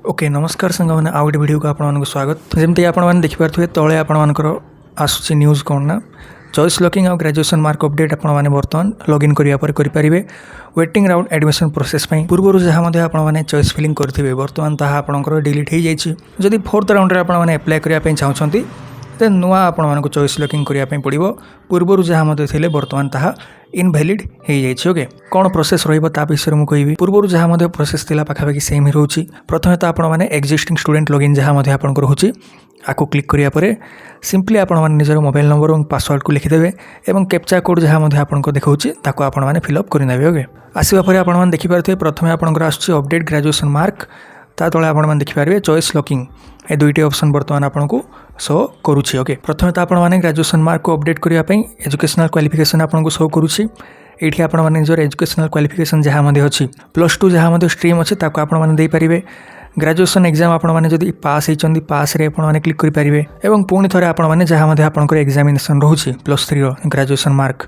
Okay नमस्कार सांग मैंने आउ गोटे वीडियो को आपको स्वागत। जमती आपने देखिपे तले आपर आसूसी न्यूज़ कौन ना चॉइस लॉकिंग और ग्रेजुएशन मार्क अपडेट आपने बर्तमान लॉगिन करेंगे वेटिंग राउंड एडमिशन प्रोसेस पूर्व जहाँ आपने चॉइस फिलिंग करेंगे बर्तमान ताहा आपंकर डिलीट हो जाए। जदि फोर्थ राउंड में आपने एप्लाय करने चाहते देन नुआ आपण को चॉइस लॉकिंग करने पड़ो पूर्वर जहाँ थे बर्तमान ताहा इनवैलिड हो जाए। ओके कौन प्रोसेस रहा विषय में कहि पूर्व जहाँ प्रोसेस थिला पाखापाखि सेम ही रोचे। प्रथम तो आपण एक्जिस्टिंग स्टूडेंट लॉगिन जहाँ आपंकर रोचे आपको क्लिक कराया सिंपली आपण निजर मोबाइल नंबर और पासवर्ड को लिखिदेवे और कैप्चा कोड जहाँ आपको देखा ताको आपण फिलअप करदे। ओके आसवा पर आपण देखिपारे प्रथम आपंकर आसुच्छी अपडेट ग्रेजुएशन मार्क ता तले आपण देखिपारे चॉइस लॉकिंग ए दुईटी ऑप्शन बर्तमान आपको शो करुच्छी। ओके प्रथम तो आपण ग्रेजुएशन मार्क को अपडेट करने एजुकेशनल क्वालिफिकेशन आपको शो करुच्छी। ये आपण निजर एजुकेशनल क्वालिफिकेशन जहाँ अच्छी +2 जहाँ स्ट्रीम अच्छे आपने देपारे ग्रेजुएशन एग्जाम आपने जदि पास होती पास रे आपने क्लिक करेंगे और पुणी थे आपने जहाँ आपंकर एग्जामिनेशन रोचे +3 ग्रेजुएशन मार्क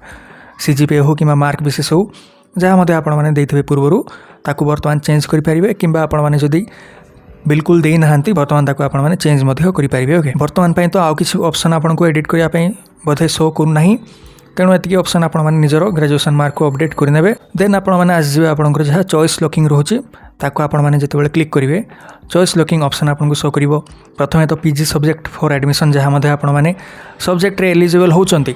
CGPA हो कि मार्क विशेष हो जहाँ आपने देते पूर्वर ताकू बर्तमान चेंज करेंगे कि आपने बिल्कुल दे ना बर्तमान ताकू आपने चेंज करेंगे। ओके बर्तमान तो आउ किसी ऑप्शन आपको एडिट करने बोधे शो करना तेणु एतिक ऑप्शन आपने निजर ग्रेजुएशन मार्क को अपडेट करने देन आपने आसवे आपंकर जहाँ चॉइस लॉकिंग रोचे ताकू आपने जिते क्लिक करेंगे चॉइस लॉकिंग ऑप्शन आपको शो कर प्रथम तो PG सब्जेक्ट फॉर एडमिशन जहाँ आपने सब्जेक्ट एलिजिबल होती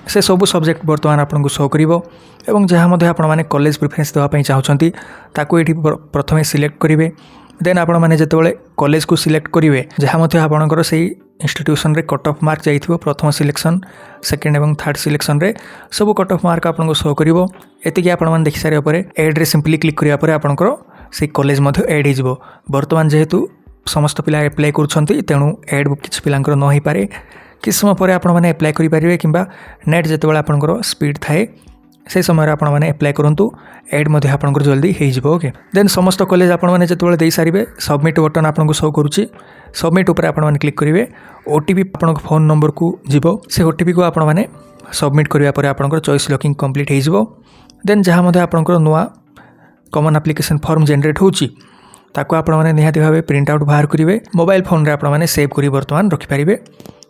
से सब सब्जेक्ट बर्तमान आपको शो कर जहाँ आपने कॉलेज प्रिफरेंस देवाई चाहते ताकू ये प्रथम सिलेक्ट करेंगे देन आपने जिते कॉलेज को सिलेक्ट करेंगे जहाँ आपंकर से इंस्टीट्यूशन रे कट ऑफ मार्क जाइथिबो प्रथम सिलेक्शन सेकेंड एवं थर्ड सिलेक्शन रे सब कट ऑफ मार्क आपको शो करिवो। एतिकी आपन देखि सारिया परे एड रे सिंपली क्लिक करिया परे आपनकर से कॉलेज मध्ये एड हिजबो। बर्तमान जेहेतु समस्त पिला अप्लाई करूछंती तेणु एड किछ पिलांकर न होई पारे कि समय परे आपन माने अप्लाई करि परिबे किंबा नेट जेतेबेला आपनकर स्पीड थाए से समय आपन माने अप्लाई करंतु एड मध्ये आपनकर जल्दी हो जिवो। ओके देन समस्त कॉलेज आपन माने जेतेबेला देई सारिबे सबमिट बटन आपनको शो करूची सबमिट ऊपर आपन माने क्लिक करेंगे OTP आपन फोन नंबर को जीवो से OTP को आपन माने सबमिट करिया परे आपनकर चॉइस लॉकिंग कंप्लीट हो जिवो। देन जहाँ मध्ये आपनकर नुआ कॉमन एप्लिकेशन फॉर्म जनरेट होची ताको आपन माने निहाती भाबे प्रिंट आउट बाहर करिवे मोबाइल फोन रे आपन माने सेव करी बर्तमान रखि पारिबे।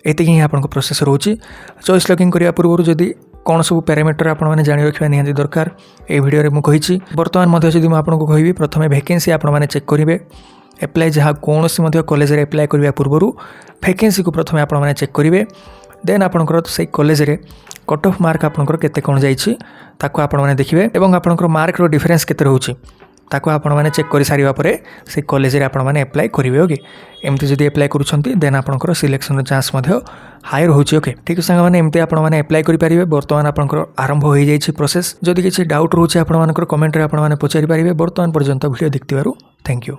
एतिक ही आपन प्रोसेस रोची। चॉइस लॉकिंग करिया पूर्व जदि कौन सब पैरामीटर आपने जानी रखा निहाती दरकार ए वीडियो रे मु कहिछि। बर्तमान मध्ये जदि मु आपनको कहिबी प्रथमे वैकेंसी आपन माने चेक करिवे एप्लाय जहाँ कौन सी कॉलेज रे एप्लाय करने पूर्वर वैकेंसी को प्रथम आपने चेक करेंगे देन आपंकर से कॉलेज रे कट ऑफ मार्क आपंकर केते कौन जाइए ताको आपने देखिए और आपंकर मार्क रो डिफरेंस केते रोचे ताको आपने चेक कर सारिबा परे से कॉलेज रे आपने एप्लाय करेंगे। ओके एमती जदि एप्लाय करूछंती देन आपंकर सिलेक्शन चांस मध्ये हाई रोचे। ओके ठीक सांग मैंने एमती आपने एप्लाय करि परिबे। बर्तमान आपंकर आरंभ हो जाइए प्रोसेस जदि किसी डाउट रोचे आपंकर कमेंट रे आपने पचारि परिबे। बर्तमान पर्यंत वीडियो देखतिबारु थैंक यू।